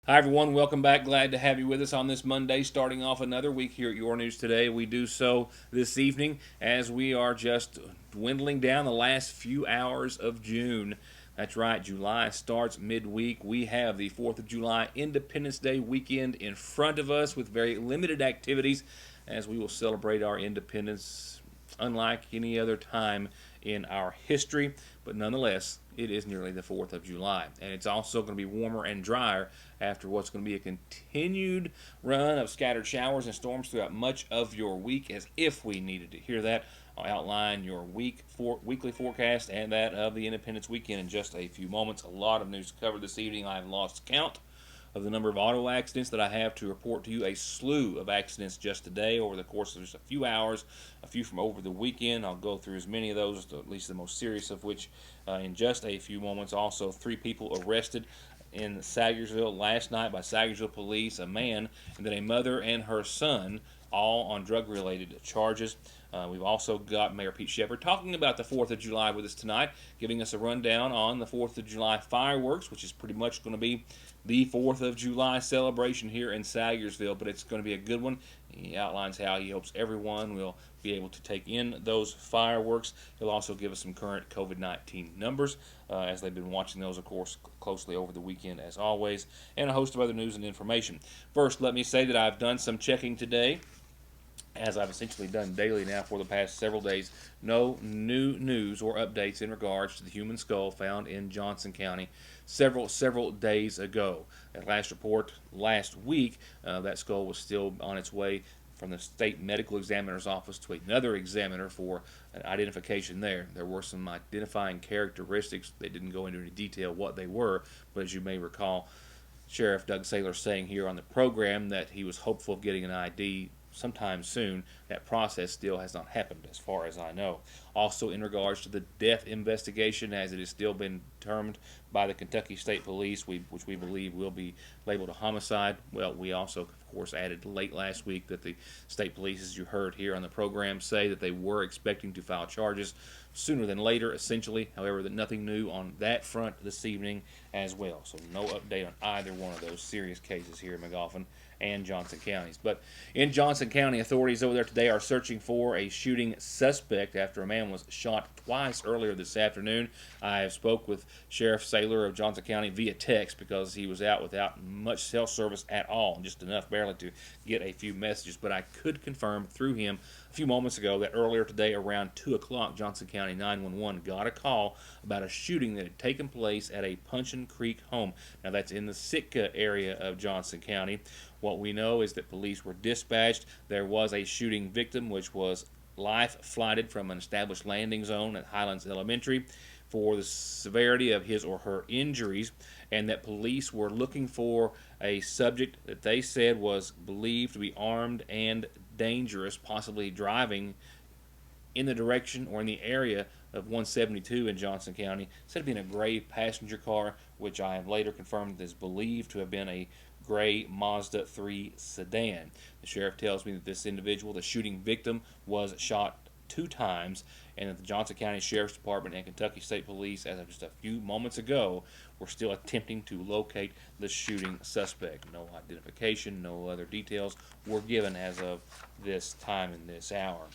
Hi, everyone. Welcome back. Glad to have you with us on this Monday, starting off another week here at Your News Today. We do so this evening as we are just dwindling down the last few hours of June. That's right, July starts midweek. We have the 4th of July Independence Day weekend in front of us with very limited activities as we will celebrate our independence unlike any other time in our history. But nonetheless, it is nearly the 4th of July. And it's also going to be warmer and drier after what's going to be a continued run of scattered showers and storms throughout much of your week, as if we needed to hear that. I'll outline your weekly forecast and that of the Independence weekend in just a few moments. A lot of news to cover this evening. I've lost count of the number of auto accidents that I have to report to you. A slew of accidents just today over the course of just a few hours, a few from over the weekend. I'll go through as many of those, at least the most serious of which, in just a few moments. Also, 3 people arrested in Sagersville last night by Sagersville police, a man and then a mother and her son, all on drug-related charges. We've also got Mayor Pete Shepard talking about the 4th of July with us tonight, giving us a rundown on the 4th of July fireworks, which is pretty much going to be the 4th of July celebration here in Sagersville, but it's going to be a good one. He outlines how he hopes everyone will be able to take in those fireworks. He'll also give us some current COVID-19 numbers, as they've been watching those, of course, closely over the weekend, as always, and a host of other news and information. First, let me say that I've done some checking today, as I've essentially done daily now for the past several days. No new news or updates in regards to the human skull found in Johnson County several days ago. At last report last week, that skull was still on its way from the state medical examiner's office to another examiner for an identification there. There were some identifying characteristics. They didn't go into any detail what they were, but as you may recall, Sheriff Doug Saylor saying here on the program that he was hopeful of getting an ID sometime soon. That process still has not happened as far as I know. Also, in regards to the death investigation, as it has still been determined by the Kentucky State Police, which we believe will be labeled a homicide. Well, we also, of course, added late last week that the state police, as you heard here on the program, say that they were expecting to file charges sooner than later, essentially. However, that nothing new on that front this evening as well. So no update on either one of those serious cases here in Magoffin and Johnson counties. But in Johnson County, authorities over there today are searching for a shooting suspect after a man was shot twice earlier this afternoon. I have spoke with Sheriff Saylor of Johnson County via text because he was out without much cell service at all, just enough barely to get a few messages. But I could confirm through him a few moments ago that earlier today around 2 o'clock, Johnson County 911 got a call about a shooting that had taken place at a Punchin Creek home. Now, that's in the Sitka area of Johnson County. What we know is that police were dispatched. There was a shooting victim, which was life flighted from an established landing zone at Highlands Elementary for the severity of his or her injuries, and that police were looking for a subject that they said was believed to be armed and dangerous, possibly driving in the direction or in the area of 172 in Johnson County. Said to be in a gray passenger car, which I have later confirmed is believed to have been a gray Mazda 3 sedan. The sheriff tells me that this individual, the shooting victim, was shot 2 times, and that the Johnson County Sheriff's Department and Kentucky State Police, as of just a few moments ago, were still attempting to locate the shooting suspect. No identification, no other details were given as of this time and this hour.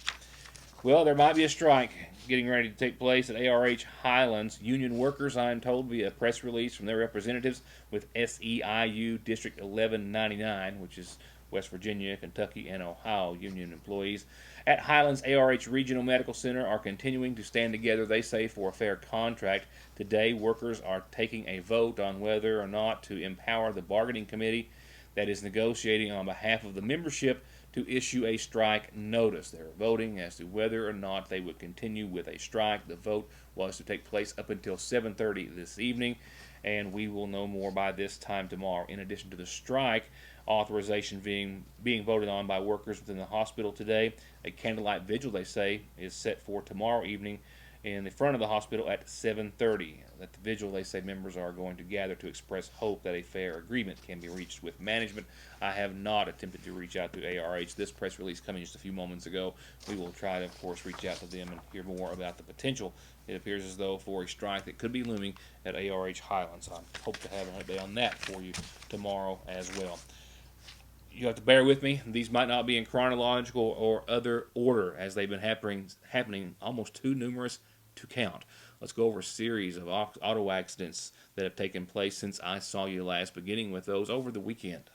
Well, there might be a strike getting ready to take place at ARH Highlands. Union workers, I am told, via a press release from their representatives with SEIU District 1199, which is West Virginia, Kentucky, and Ohio union employees, at Highlands ARH Regional Medical Center are continuing to stand together, they say, for a fair contract. Today, workers are taking a vote on whether or not to empower the bargaining committee that is negotiating on behalf of the membership to issue a strike notice. They're voting as to whether or not they would continue with a strike. The vote was to take place up until 7:30 this evening, and we will know more by this time tomorrow. In addition to the strike authorization being voted on by workers within the hospital today, a candlelight vigil, they say, is set for tomorrow evening in the front of the hospital at 7:30. At the vigil, they say members are going to gather to express hope that a fair agreement can be reached with management. I have not attempted to reach out to ARH. This press release coming just a few moments ago. We will try to, of course, reach out to them and hear more about the potential. It appears as though for a strike that could be looming at ARH Highlands. I hope to have an update on that for you tomorrow as well. You have to bear with me. These might not be in chronological or other order, as they've been happening almost too numerous to count. Let's go over a series of auto accidents that have taken place since I saw you last, beginning with those over the weekend.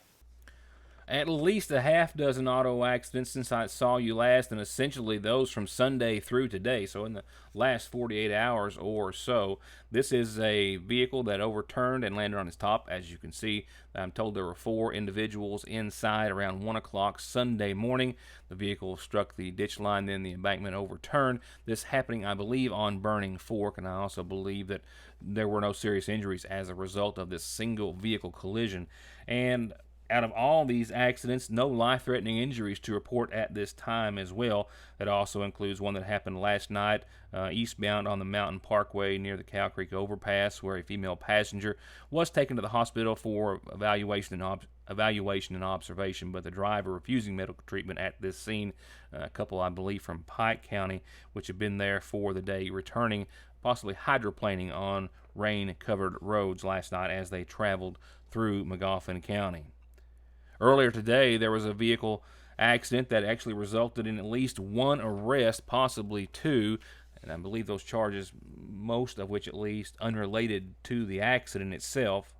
At least a half dozen auto accidents since I saw you last, and essentially those from Sunday through today, so in the last 48 hours or so. This is a vehicle that overturned and landed on its top. As you can see, I'm told there were 4 individuals inside around 1 o'clock Sunday morning. The vehicle struck the ditch line, then the embankment overturned. This happening, I believe, on Burning Fork, and I also believe that there were no serious injuries as a result of this single vehicle collision. And out of all these accidents, no life-threatening injuries to report at this time as well. That also includes one that happened last night eastbound on the Mountain Parkway near the Cow Creek overpass, where a female passenger was taken to the hospital for evaluation and observation, but the driver refusing medical treatment at this scene. A couple, I believe, from Pike County, which had been there for the day, returning, possibly hydroplaning on rain-covered roads last night as they traveled through Magoffin County. Earlier today, there was a vehicle accident that actually resulted in at least 1 arrest, possibly 2, and I believe those charges, most of which at least unrelated to the accident itself.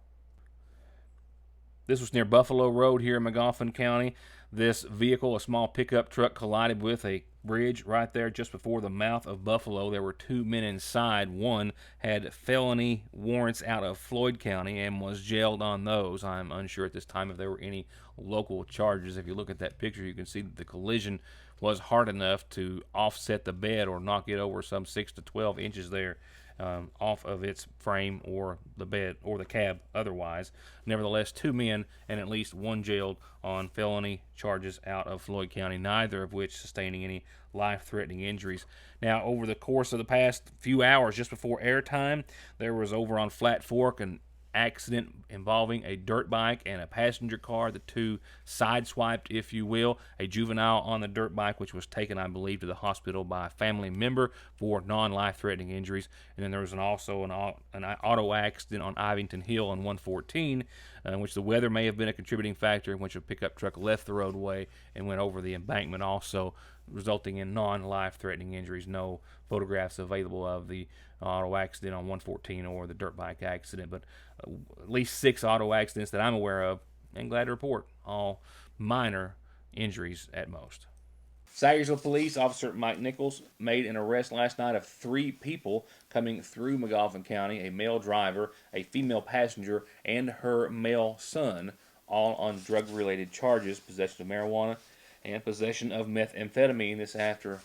This was near Buffalo Road here in Magoffin County. This vehicle, a small pickup truck, collided with a bridge right there just before the mouth of Buffalo. There were 2 men inside. One had felony warrants out of Floyd County and was jailed on those. I'm unsure at this time if there were any local charges. If you look at that picture, you can see that the collision was hard enough to offset the bed or knock it over some 6 to 12 inches there. Off of its frame or the bed or the cab otherwise. Nevertheless, 2 men and at least 1 jailed on felony charges out of Floyd County, neither of which sustaining any life-threatening injuries. Now, over the course of the past few hours, just before airtime, there was over on Flat Fork an accident involving a dirt bike and a passenger car. The 2 sideswiped, if you will, a juvenile on the dirt bike, which was taken, I believe, to the hospital by a family member for non-life-threatening injuries. And then there was also an auto accident on Ivington Hill on 114, in which the weather may have been a contributing factor, in which a pickup truck left the roadway and went over the embankment also, resulting in non-life-threatening injuries. No photographs available of the auto accident on 114 or the dirt bike accident, but at least 6 auto accidents that I'm aware of, and glad to report, all minor injuries at most. Sayersville Police Officer Mike Nichols made an arrest last night of 3 people coming through Magoffin County, a male driver, a female passenger, and her male son, all on drug-related charges, possession of marijuana and possession of methamphetamine. This after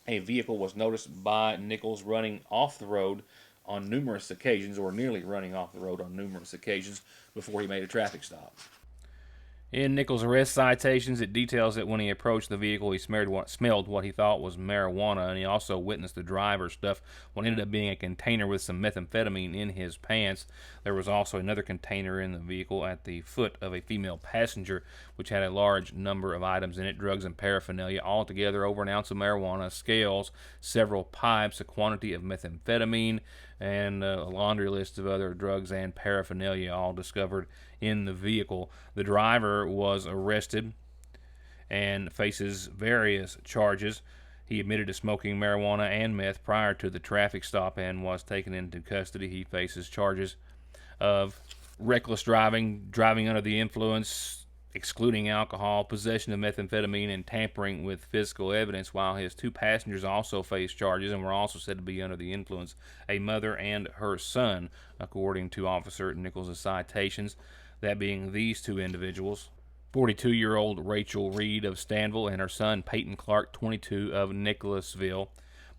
a vehicle was noticed by Nichols running off the road on numerous occasions, or nearly running off the road on numerous occasions, before he made a traffic stop. In Nichols' arrest citations, it details that when he approached the vehicle, he smelled what he thought was marijuana, and he also witnessed the driver stuff what ended up being a container with some methamphetamine in his pants. There was also another container in the vehicle at the foot of a female passenger, which had a large number of items in it, drugs and paraphernalia, altogether over an ounce of marijuana, scales, several pipes, a quantity of methamphetamine, and a laundry list of other drugs and paraphernalia, all discovered in the vehicle. The driver was arrested and faces various charges. He admitted to smoking marijuana and meth prior to the traffic stop and was taken into custody. He faces charges of reckless driving, driving under the influence, excluding alcohol, possession of methamphetamine, and tampering with physical evidence, while his 2 passengers also faced charges and were also said to be under the influence, a mother and her son, according to Officer Nichols' citations, that being these 2 individuals. 42-year-old Rachel Reed of Stanville and her son Peyton Clark, 22, of Nicholasville.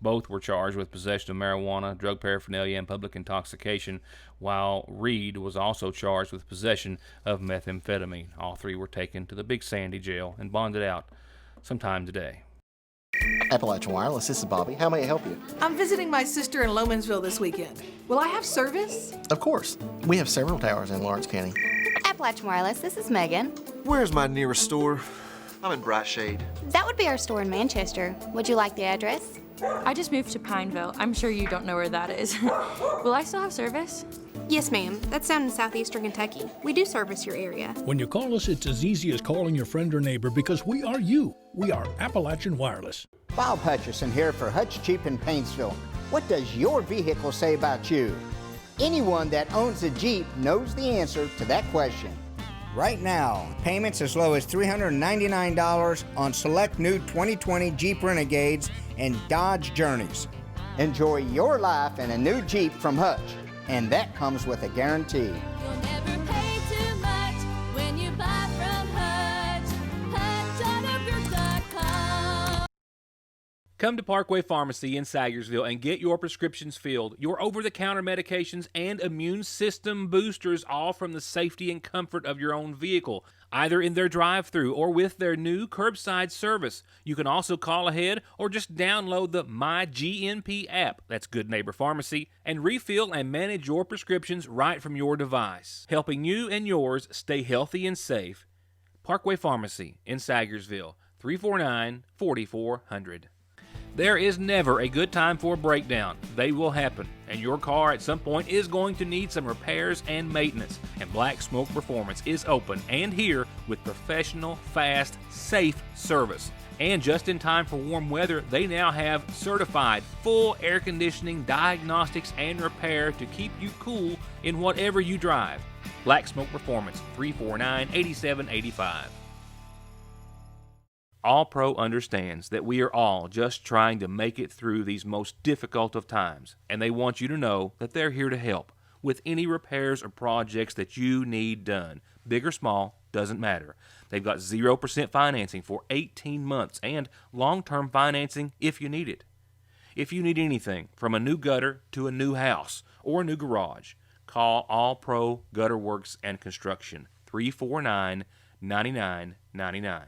Both were charged with possession of marijuana, drug paraphernalia, and public intoxication, while Reed was also charged with possession of methamphetamine. All 3 were taken to the Big Sandy jail and bonded out sometime today. Appalachian Wireless, this is Bobby. How may I help you? I'm visiting my sister in Lomansville this weekend. Will I have service? Of course. We have several towers in Lawrence County. Appalachian Wireless, this is Megan. Where's my nearest store? I'm in Bright Shade. That would be our store in Manchester. Would you like the address? I just moved to Pineville. I'm sure you don't know where that is. Will I still have service? Yes, ma'am. That's down in southeastern Kentucky. We do service your area. When you call us, it's as easy as calling your friend or neighbor because we are you. We are Appalachian Wireless. Bob Hutchison here for Hutch Cheap in Painesville. What does your vehicle say about you? Anyone that owns a Jeep knows the answer to that question. Right now, payments as low as $399 on select new 2020 Jeep Renegades and Dodge Journeys. Enjoy your life in a new Jeep from Hutch, and that comes with a guarantee. You'll never pay too much when you buy from Hutch. HutchAutoGroup.com. Come to Parkway Pharmacy in Sayersville and get your prescriptions filled, your over-the-counter medications, and immune system boosters, all from the safety and comfort of your own vehicle, either in their drive-thru or with their new curbside service. You can also call ahead or just download the MyGNP app, that's Good Neighbor Pharmacy, and refill and manage your prescriptions right from your device, helping you and yours stay healthy and safe. Parkway Pharmacy in Sayersville, 349-4400. There is never a good time for a breakdown. They will happen, and your car at some point is going to need some repairs and maintenance. And Black Smoke Performance is open and here with professional, fast, safe service. And just in time for warm weather, they now have certified full air conditioning, diagnostics, and repair to keep you cool in whatever you drive. Black Smoke Performance, 349-8785. All Pro understands that we are all just trying to make it through these most difficult of times, and they want you to know that they're here to help with any repairs or projects that you need done. Big or small, doesn't matter. They've got 0% financing for 18 months and long-term financing if you need it. If you need anything from a new gutter to a new house or a new garage, call All Pro Gutter Works and Construction, 349-9999.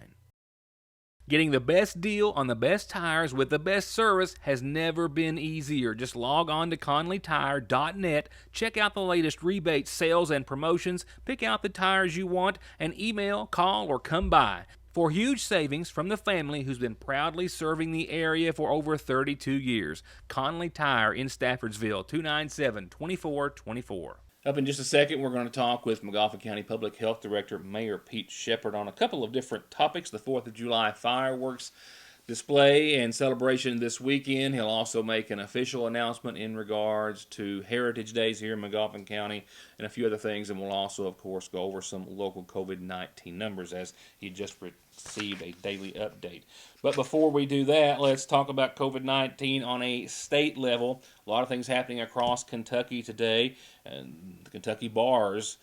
Getting the best deal on the best tires with the best service has never been easier. Just log on to ConleyTire.net, check out the latest rebates, sales, and promotions, pick out the tires you want, and email, call, or come by for huge savings from the family who's been proudly serving the area for over 32 years. Conley Tire in Staffordsville, 297-2424. Up in just a second, we're going to talk with McGoffin County Public Health Director Mayor Pete Shepard on a couple of different topics. The 4th of July fireworks display and celebration this weekend. He'll also make an official announcement in regards to Heritage Days here in McGoffin County and a few other things. And we'll also, of course, go over some local COVID-19 numbers as he just received a daily update. But before we do that, let's talk about COVID-19 on a state level. A lot of things happening across Kentucky today. And the Kentucky bars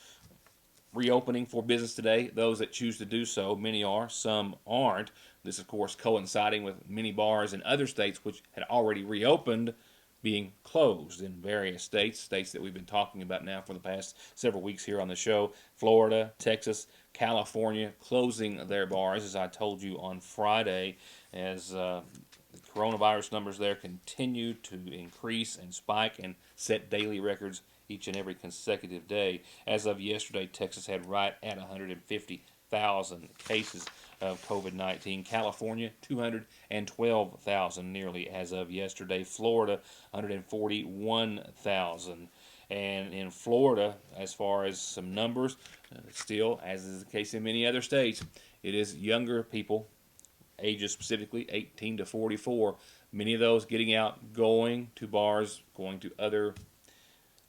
reopening for business today. Those that choose to do so, many are, some aren't. This, of course, coinciding with many bars in other states which had already reopened being closed in various states that we've been talking about now for the past several weeks here on the show. Florida, Texas, California closing their bars, as I told you on Friday, as the coronavirus numbers there continue to increase and spike and set daily records each and every consecutive day. As of yesterday, Texas had right at 150,000 cases of COVID-19. California, 212,000 nearly as of yesterday. Florida, 141,000. And in Florida, as far as some numbers, still, as is the case in many other states, it is younger people, ages specifically 18 to 44. Many of those getting out, going to bars, going to other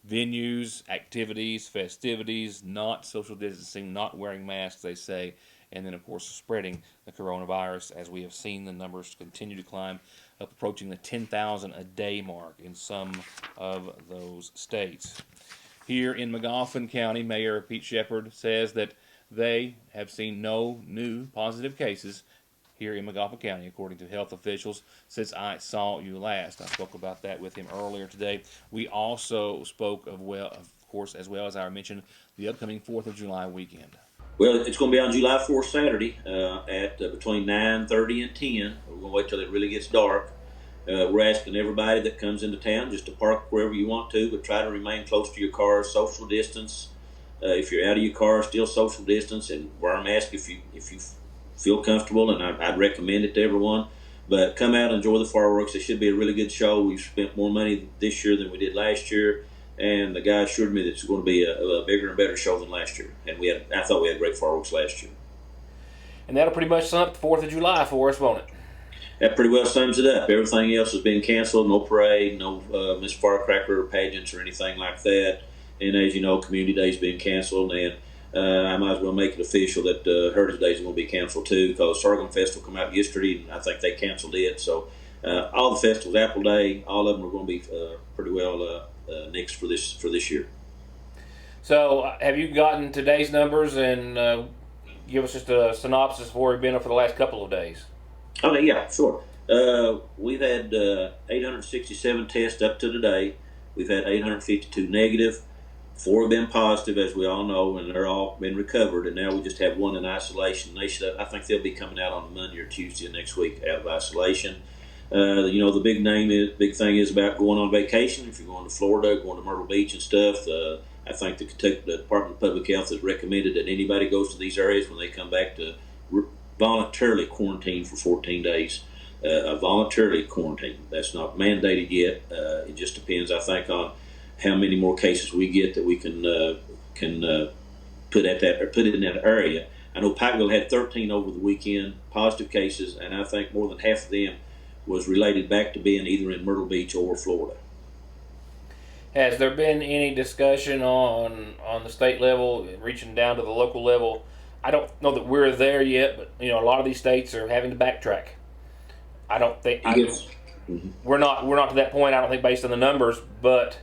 venues, activities, festivities, not social distancing, not wearing masks, they say, and then, of course, spreading the coronavirus, as we have seen the numbers continue to climb, up approaching the 10,000 a day mark in some of those states. Here in Magoffin County, Mayor Pete Shepard says that they have seen no new positive cases here in Magoffin County, according to health officials, since I saw you last. I spoke about that with him earlier today. We also spoke of course, as well as I mentioned, the upcoming 4th of July weekend. Well, it's going to be on July 4th, Saturday, at between 9:30 and 10. We're going to wait till it really gets dark. We're asking everybody that comes into town just to park wherever you want to, but try to remain close to your car, social distance. If you're out of your car, still social distance, and wear a mask if you feel comfortable. And I'd recommend it to everyone. But come out and enjoy the fireworks. It should be a really good show. We've spent more money this year than we did last year, and the guy assured me that it's going to be a bigger and better show than last year. And I thought we had great fireworks last year. And that'll pretty much sum up the 4th of July for us, won't it? That pretty well sums it up. Everything else has been canceled. No parade, no Miss Firecracker pageants or anything like that. And as you know, Community Day's been canceled, and I might as well make it official that Heritage Day is going to be canceled too, because Sorghum Festival came out yesterday, and I think they canceled it. So all the festivals, Apple Day, all of them are going to be pretty well nixed for this year. So have you gotten today's numbers and give us just a synopsis of where we've been for the last couple of days? Okay, yeah, sure. We've had 867 tests up to today. We've had 852 negative. 4 have been positive, as we all know, and they're all been recovered. And now we just have 1 in isolation. I think they'll be coming out on Monday or Tuesday of next week out of isolation. The big thing is about going on vacation. If you're going to Florida, going to Myrtle Beach and stuff, I think the Department of Public Health has recommended that anybody goes to these areas when they come back to voluntarily quarantine for 14 days. Voluntarily quarantine. That's not mandated yet. It just depends, I think, on how many more cases we get that we can put in that area. I know Pikeville had 13 over the weekend positive cases, and I think more than half of them was related back to being either in Myrtle Beach or Florida. Has there been any discussion on the state level, reaching down to the local level? I don't know that we're there yet, but a lot of these states are having to backtrack. I don't think we're not to that point. I don't think based on the numbers, but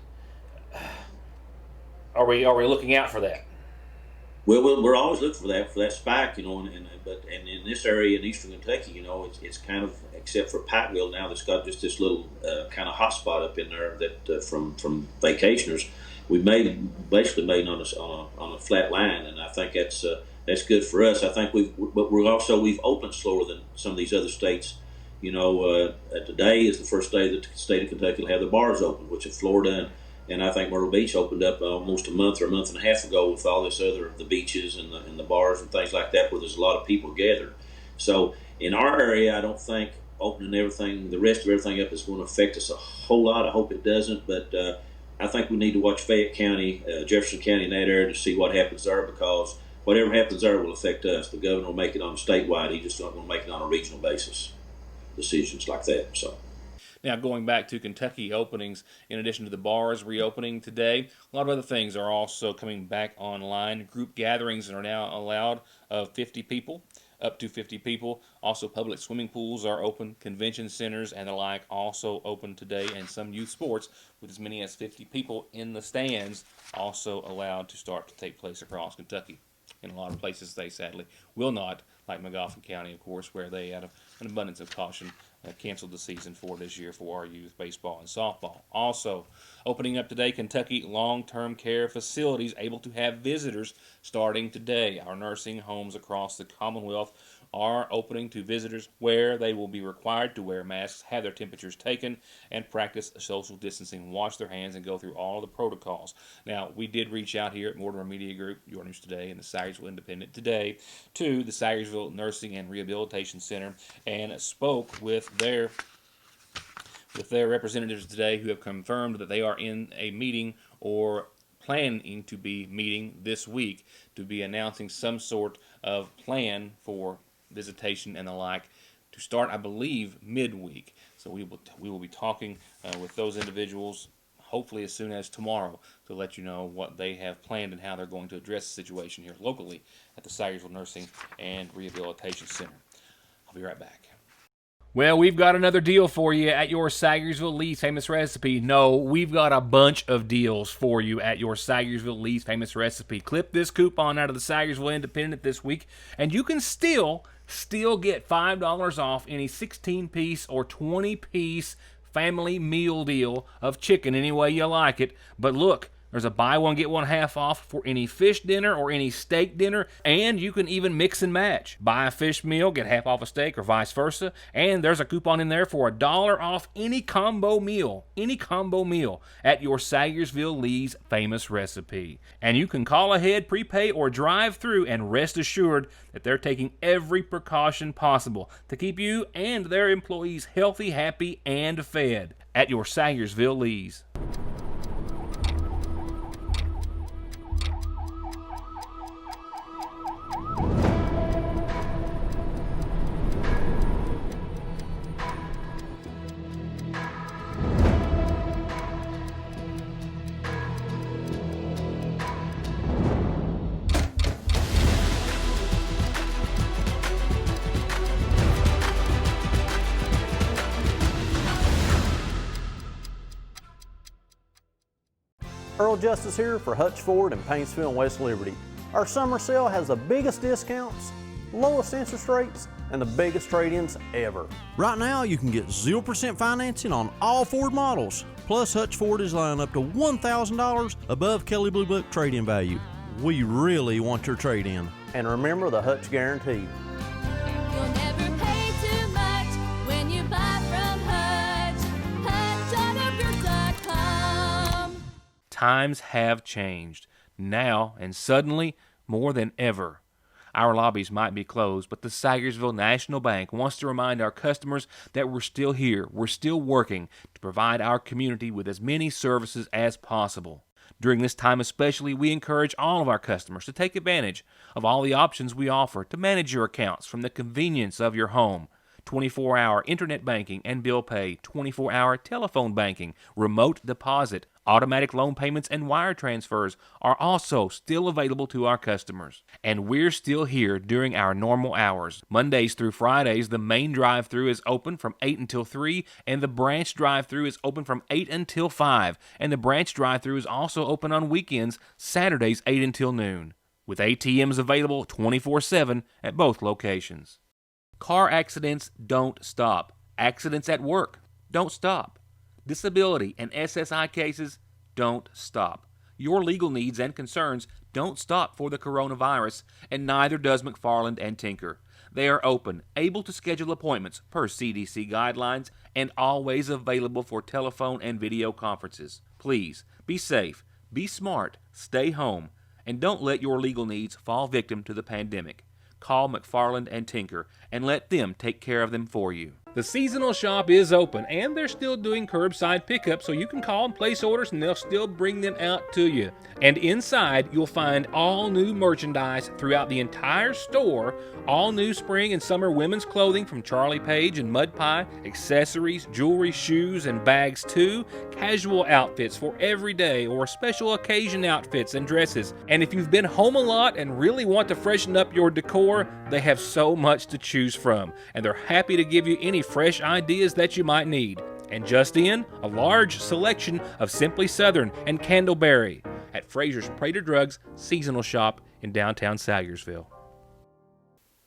are we looking out for that? Well, we're always looking for that spike, and in this area in eastern Kentucky, it's kind of, except for Pikeville now, that's got just this little kind of hot spot up in there that from vacationers, we've basically made on a flat line, and I think that's good for us. I think we've opened slower than some of these other states. Today is the first day that the state of Kentucky will have the bars open, which is Florida and I think Myrtle Beach opened up almost a month or a month and a half ago with all this other, the beaches and the bars and things like that, where there's a lot of people gathered. So in our area, I don't think opening the rest of everything up is going to affect us a whole lot. I hope it doesn't, but I think we need to watch Fayette County, Jefferson County in that area to see what happens there, because whatever happens there will affect us. The governor will make it on statewide. He just not going to make it on a regional basis, decisions like that. So. Now, going back to Kentucky openings, in addition to the bars reopening today, a lot of other things are also coming back online. Group gatherings are now allowed of 50 people, up to 50 people. Also, public swimming pools are open. Convention centers and the like also open today. And some youth sports, with as many as 50 people in the stands, also allowed to start to take place across Kentucky. In a lot of places, they sadly will not, like Magoffin County, of course, where they, out of an abundance of caution, canceled the season for this year for our youth baseball and softball. Also, opening up today, Kentucky long-term care facilities able to have visitors starting today. Our nursing homes across the Commonwealth are opening to visitors, where they will be required to wear masks, have their temperatures taken, and practice social distancing, wash their hands, and go through all the protocols. Now, we did reach out here at Mortimer Media Group, Your News Today, and the Sayersville Independent today to the Sayersville Nursing and Rehabilitation Center and spoke with their representatives today, who have confirmed that they are in a meeting or planning to be meeting this week to be announcing some sort of plan for visitation and the like to start, I believe, midweek. So we will be talking with those individuals hopefully as soon as tomorrow to let you know what they have planned and how they're going to address the situation here locally at the Sayersville Nursing and Rehabilitation Center. I'll be right back. Well, we've got another deal for you at your Sayersville Lee's Famous Recipe. No, we've got a bunch of deals for you at your Sayersville Lee's Famous Recipe. Clip this coupon out of the Sayersville Independent this week, and you can still get $5 off any 16-piece or 20-piece family meal deal of chicken any way you like it. But look, There's a buy one, get one half off for any fish dinner or any steak dinner, and you can even mix and match. Buy a fish meal, get half off a steak, or vice versa, and there's a coupon in there for $1 off any combo meal at your Sayersville Lee's famous recipe. And you can call ahead, prepay, or drive through, and rest assured that they're taking every precaution possible to keep you and their employees healthy, happy, and fed at your Sayersville Lee's. Earl Justice here for Hutch Ford in Paintsville and West Liberty. Our summer sale has the biggest discounts, lowest interest rates, and the biggest trade-ins ever. Right now, you can get 0% financing on all Ford models. Plus, Hutch Ford is lining up to $1,000 above Kelley Blue Book trade-in value. We really want your trade-in. And remember the Hutch Guarantee. You'll never pay too much when you buy from Hutch. HutchAutoGroup.com. Times have changed, now and suddenly more than ever. Our lobbies might be closed, but the Sayersville National Bank wants to remind our customers that we're still here, we're still working to provide our community with as many services as possible. During this time especially, we encourage all of our customers to take advantage of all the options we offer to manage your accounts from the convenience of your home. 24-hour internet banking and bill pay, 24-hour telephone banking, remote deposit, automatic loan payments, and wire transfers are also still available to our customers. And we're still here during our normal hours. Mondays through Fridays, the main drive-thru is open from 8 until 3, and the branch drive-thru is open from 8 until 5. And the branch drive-thru is also open on weekends, Saturdays 8 until noon, with ATMs available 24/7 at both locations. Car accidents don't stop. Accidents at work don't stop. Disability and SSI cases don't stop. Your legal needs and concerns don't stop for the coronavirus, and neither does McFarland and Tinker. They are open, able to schedule appointments per CDC guidelines, and always available for telephone and video conferences. Please, be safe, be smart, stay home, and don't let your legal needs fall victim to the pandemic. Call McFarland and Tinker and let them take care of them for you. The seasonal shop is open, and they're still doing curbside pickup, so you can call and place orders and they'll still bring them out to you. And inside, you'll find all new merchandise throughout the entire store, all new spring and summer women's clothing from Charlie Page and Mud Pie, accessories, jewelry, shoes, and bags too, casual outfits for everyday or special occasion outfits and dresses. And if you've been home a lot and really want to freshen up your decor, they have so much to choose from, and they're happy to give you any fresh ideas that you might need. And just in, a large selection of Simply Southern and Candleberry at Fraser's Prater Drugs seasonal shop in downtown Sayersville.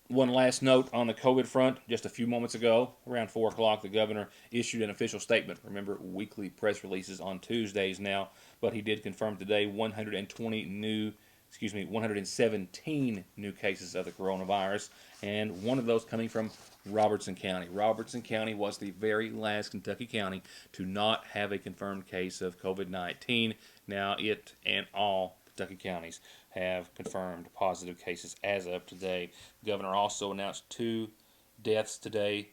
One last note on the COVID front. Just a few moments ago, around 4 o'clock, the governor issued an official statement. Remember, weekly press releases on Tuesdays now, but he did confirm today 117 new cases of the coronavirus, and one of those coming from Robertson County. Robertson County was the very last Kentucky county to not have a confirmed case of COVID-19. Now it and all Kentucky counties have confirmed positive cases as of today. The governor also announced 2 deaths today,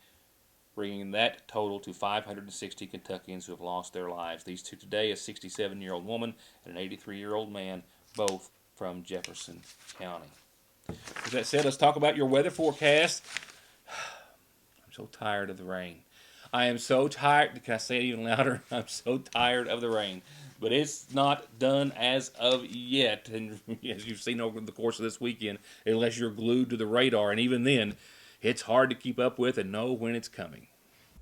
bringing that total to 560 Kentuckians who have lost their lives. These 2 today, a 67-year-old woman and an 83-year-old man, both from Jefferson County. With that said, let's talk about your weather forecast. I'm so tired of the rain. I am so tired. Can I say it even louder? I'm so tired of the rain. But it's not done as of yet. And as you've seen over the course of this weekend, unless you're glued to the radar, and even then, it's hard to keep up with and know when it's coming.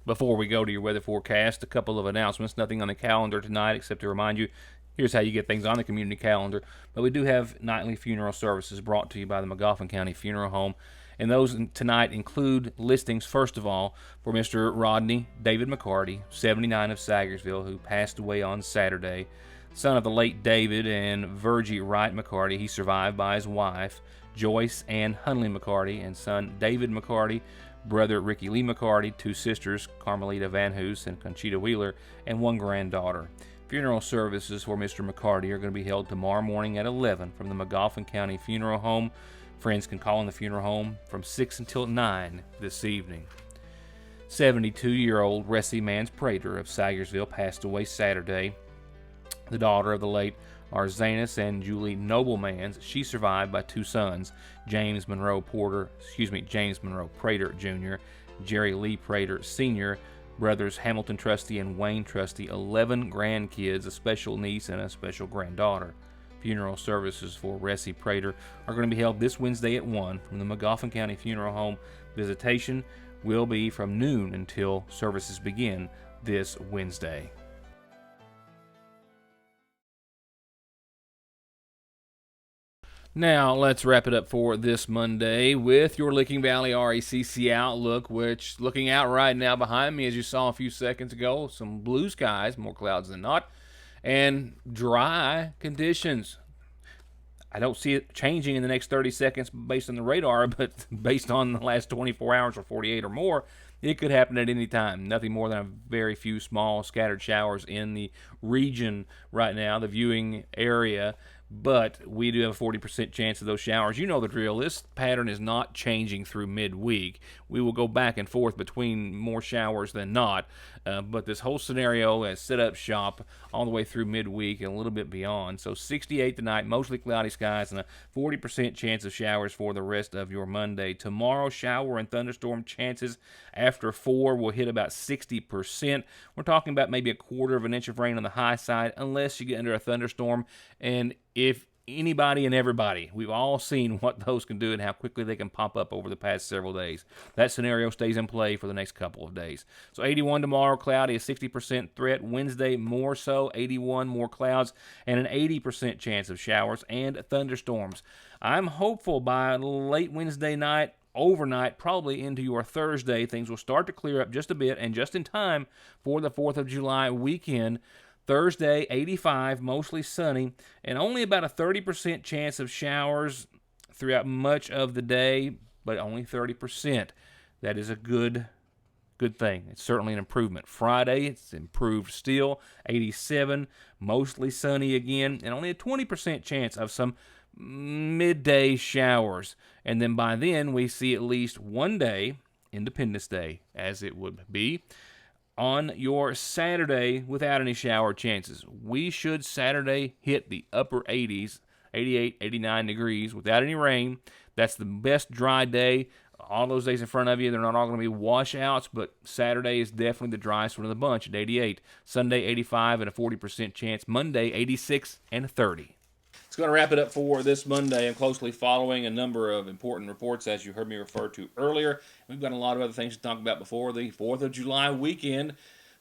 Before we go to your weather forecast, a couple of announcements. Nothing on the calendar tonight except to remind you, here's how you get things on the community calendar. But we do have nightly funeral services brought to you by the McGoffin County Funeral Home. And those tonight include listings, first of all, for Mr. Rodney David McCarty, 79 of Sayersville, who passed away on Saturday. son of the late David and Virgie Wright McCarty. He's survived by his wife, Joyce Ann Hunley McCarty, and son David McCarty, brother Ricky Lee McCarty, two sisters, Carmelita Van Hoos and Conchita Wheeler, and one granddaughter. Funeral services for Mr. McCarty are going to be held tomorrow morning at 11 from the McGoffin County Funeral Home. Friends can call in the funeral home from 6 until 9 this evening. 72-year-old Ressie Mans Prater of Sayersville passed away Saturday. The daughter of the late Arzanus and Julie Noble Mans, she survived by two sons, James Monroe Prater Jr., Jerry Lee Prater Sr., brothers Hamilton Trusty and Wayne Trusty, 11 grandkids, a special niece, and a special granddaughter. Funeral services for Ressie Prater are going to be held this Wednesday at 1 from the McGoffin County Funeral Home. Visitation will be from noon until services begin this Wednesday. Now, let's wrap it up for this Monday with your Licking Valley RECC Outlook, which, looking out right now behind me, as you saw a few seconds ago, some blue skies, more clouds than not, and dry conditions. I don't see it changing in the next 30 seconds based on the radar, but based on the last 24 hours or 48 or more, it could happen at any time. Nothing more than a very few small scattered showers in the region right now, the viewing area. But we do have a 40% chance of those showers. You know the drill. This pattern is not changing through midweek. We will go back and forth between more showers than not. But this whole scenario has set up shop all the way through midweek and a little bit beyond. So 68 tonight, mostly cloudy skies, and a 40% chance of showers for the rest of your Monday. Tomorrow, shower and thunderstorm chances after 4 will hit about 60%. We're talking about maybe a quarter of an inch of rain on the high side, unless you get under a thunderstorm. And if anybody and everybody, we've all seen what those can do and how quickly they can pop up over the past several days. That scenario stays in play for the next couple of days. So 81 tomorrow, cloudy, a 60% threat. Wednesday, more so, 81, more clouds, and an 80% chance of showers and thunderstorms. I'm hopeful by late Wednesday night, overnight, probably into your Thursday, things will start to clear up just a bit and just in time for the 4th of July weekend. Thursday, 85, mostly sunny, and only about a 30% chance of showers throughout much of the day, but only 30%. That is a good thing. It's certainly an improvement. Friday, it's improved still, 87, mostly sunny again, and only a 20% chance of some midday showers. And then by then, we see at least one day, Independence Day, as it would be, on your Saturday without any shower chances. We should Saturday hit the upper 80s, 88, 89 degrees without any rain. That's the best dry day. All those days in front of you, they're not all going to be washouts, but Saturday is definitely the driest one of the bunch at 88. Sunday, 85 and a 40% chance. Monday, 86 and 30. It's going to wrap it up for this Monday. I'm closely following a number of important reports, as you heard me refer to earlier. We've got a lot of other things to talk about before the 4th of July weekend,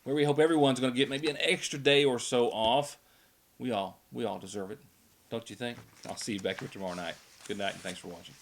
where we hope everyone's going to get maybe an extra day or so off. We all deserve it, don't you think? I'll see you back here tomorrow night. Good night, and thanks for watching.